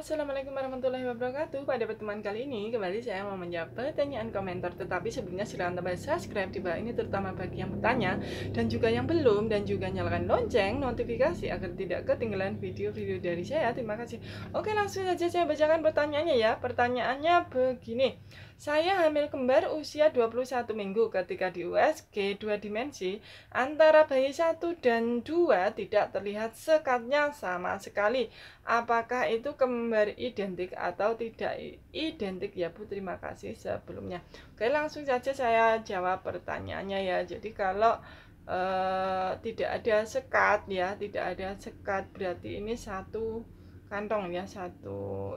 Assalamualaikum warahmatullahi wabarakatuh. Pada pertemuan kali ini kembali saya mau menjawab pertanyaan komentar. Tetapi sebelumnya silahkan tekan subscribe di bawah ini, terutama bagi yang bertanya dan juga yang belum, dan juga nyalakan lonceng notifikasi agar tidak ketinggalan video-video dari saya. Terima kasih. Oke, langsung saja saya bacakan pertanyaannya ya. Pertanyaannya begini. Saya hamil kembar usia 21 minggu ketika di USG 2 dimensi antara bayi 1 dan 2 tidak terlihat sekatnya sama sekali. Apakah itu kembar identik atau tidak identik ya Bu? Terima kasih sebelumnya. Oke, langsung saja saya jawab pertanyaannya ya. Jadi kalau tidak ada sekat ya, tidak ada sekat berarti ini satu kantong ya, satu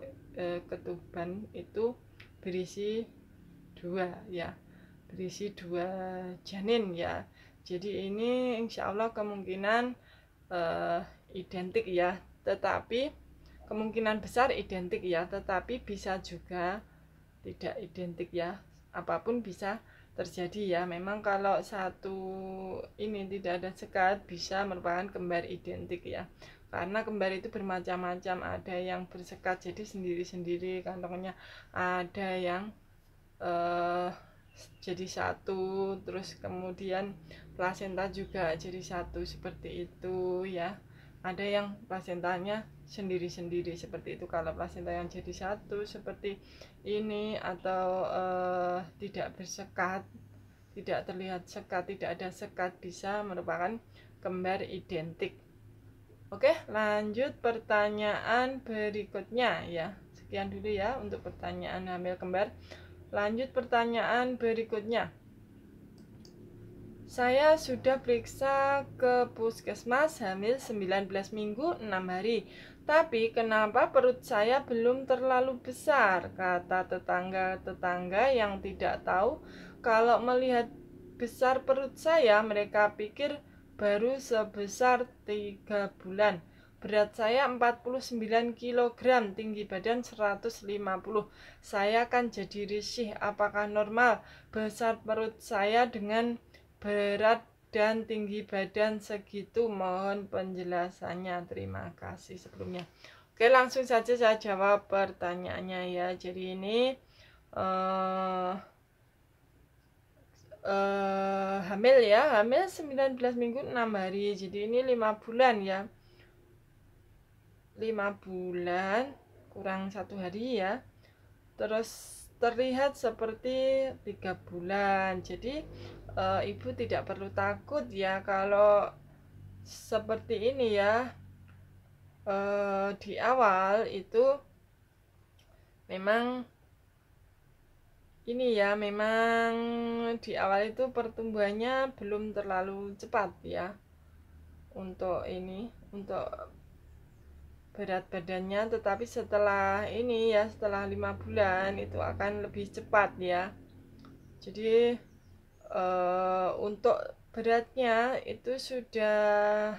ketuban itu berisi dua ya, berisi dua janin ya. Jadi ini insya Allah kemungkinan identik ya, tetapi kemungkinan besar identik ya, tetapi bisa juga tidak identik ya, apapun bisa terjadi ya. Memang kalau satu ini tidak ada sekat bisa merupakan kembar identik ya, karena kembar itu bermacam-macam, ada yang bersekat jadi sendiri-sendiri kantongnya, ada yang jadi satu, terus kemudian plasenta juga jadi satu seperti itu ya. Ada yang plasentanya sendiri-sendiri seperti itu. Kalau plasenta yang jadi satu seperti ini atau tidak bersekat, tidak terlihat sekat, tidak ada sekat, bisa merupakan kembar identik. Oke, lanjut pertanyaan berikutnya ya. Sekian dulu ya untuk pertanyaan hamil kembar. Lanjut pertanyaan berikutnya. Saya sudah periksa ke puskesmas hamil 19 minggu 6 hari. Tapi kenapa perut saya belum terlalu besar? Kata tetangga-tetangga yang tidak tahu kalau melihat besar perut saya, mereka pikir baru sebesar 3 bulan. Berat saya 49 kg, tinggi badan 150. Saya kan jadi risih, apakah normal besar perut saya dengan berat dan tinggi badan segitu? Mohon penjelasannya, terima kasih sebelumnya. Oke, langsung saja saya jawab pertanyaannya ya. Jadi ini hamil ya, hamil 19 minggu 6 hari. Jadi ini 5 bulan ya, 5 bulan kurang 1 hari ya, terus terlihat seperti 3 bulan. Jadi ibu tidak perlu takut ya kalau seperti ini ya. Di awal itu memang ini ya, memang di awal itu pertumbuhannya belum terlalu cepat ya untuk ini, untuk berat badannya, tetapi setelah ini ya, setelah 5 bulan itu akan lebih cepat ya. Jadi untuk beratnya itu sudah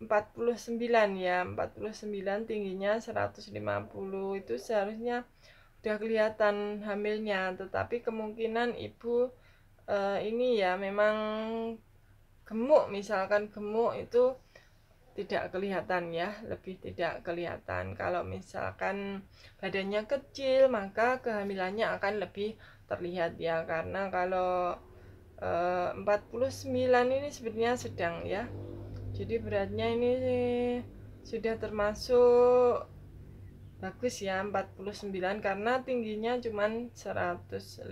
49 ya, 49, tingginya 150, itu seharusnya udah kelihatan hamilnya, tetapi kemungkinan ibu ini ya memang gemuk, misalkan gemuk itu tidak kelihatan ya, lebih tidak kelihatan. Kalau misalkan badannya kecil maka kehamilannya akan lebih terlihat ya, karena kalau 49 ini sebenarnya sedang ya. Jadi beratnya ini sudah termasuk bagus ya, 49, karena tingginya cuman 150.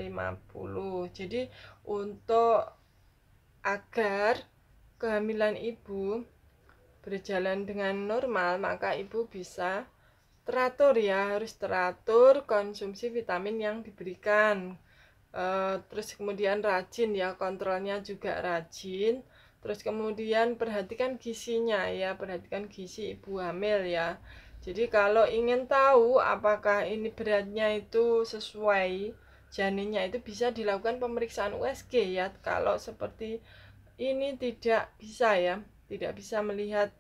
Jadi untuk agar kehamilan ibu berjalan dengan normal, maka ibu bisa teratur ya, harus teratur konsumsi vitamin yang diberikan. Terus kemudian rajin ya, kontrolnya juga rajin. Terus kemudian perhatikan gizinya ya, perhatikan gizi ibu hamil ya. Jadi kalau ingin tahu apakah ini beratnya itu sesuai janinnya, itu bisa dilakukan pemeriksaan USG ya. Kalau seperti ini tidak bisa ya, tidak bisa melihat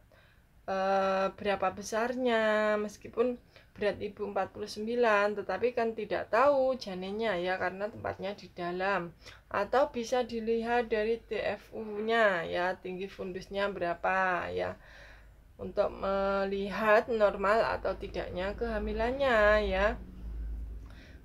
berapa besarnya, meskipun berat ibu 49, tetapi kan tidak tahu janinnya ya, karena tempatnya di dalam. Atau bisa dilihat dari TFU nya ya, tinggi fundusnya berapa ya. untuk melihat normal atau tidaknya kehamilannya ya.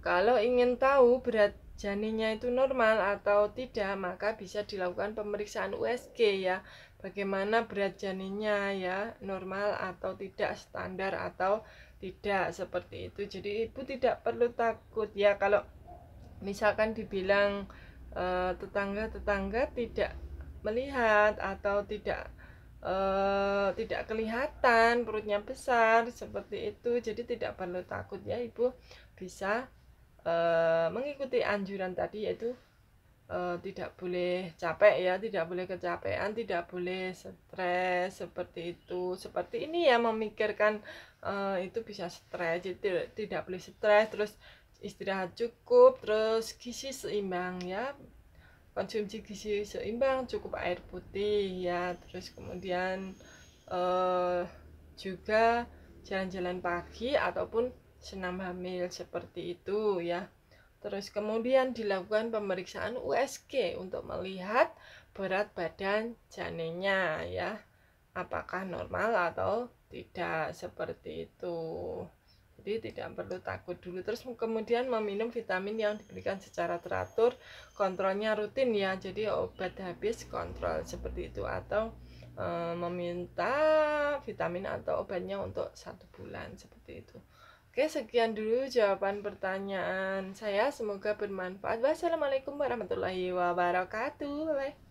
Kalau ingin tahu berat janinnya itu normal atau tidak, maka bisa dilakukan pemeriksaan USG ya. Bagaimana berat janinnya ya, normal atau tidak, standar atau tidak, seperti itu. Jadi ibu tidak perlu takut ya kalau misalkan dibilang tetangga-tetangga tidak melihat atau tidak kelihatan perutnya besar seperti itu, jadi tidak perlu takut ya, ibu bisa mengikuti anjuran tadi, yaitu tidak boleh capek ya, tidak boleh kecapean, tidak boleh stres seperti itu. Seperti ini ya, memikirkan itu bisa stres, jadi tidak boleh stres, terus istirahat cukup, terus gizi seimbang ya, konsumsi gizi seimbang, cukup air putih ya, terus kemudian juga jalan-jalan pagi ataupun senam hamil seperti itu ya. Terus kemudian dilakukan pemeriksaan USG untuk melihat berat badan janinnya ya, apakah normal atau tidak, seperti itu. Jadi tidak perlu takut dulu. Terus kemudian meminum vitamin yang diberikan secara teratur, kontrolnya rutin ya. Jadi obat habis kontrol seperti itu, atau meminta vitamin atau obatnya untuk 1 bulan seperti itu. Oke, sekian dulu jawaban pertanyaan saya. Semoga bermanfaat. Wassalamualaikum warahmatullahi wabarakatuh. Bye.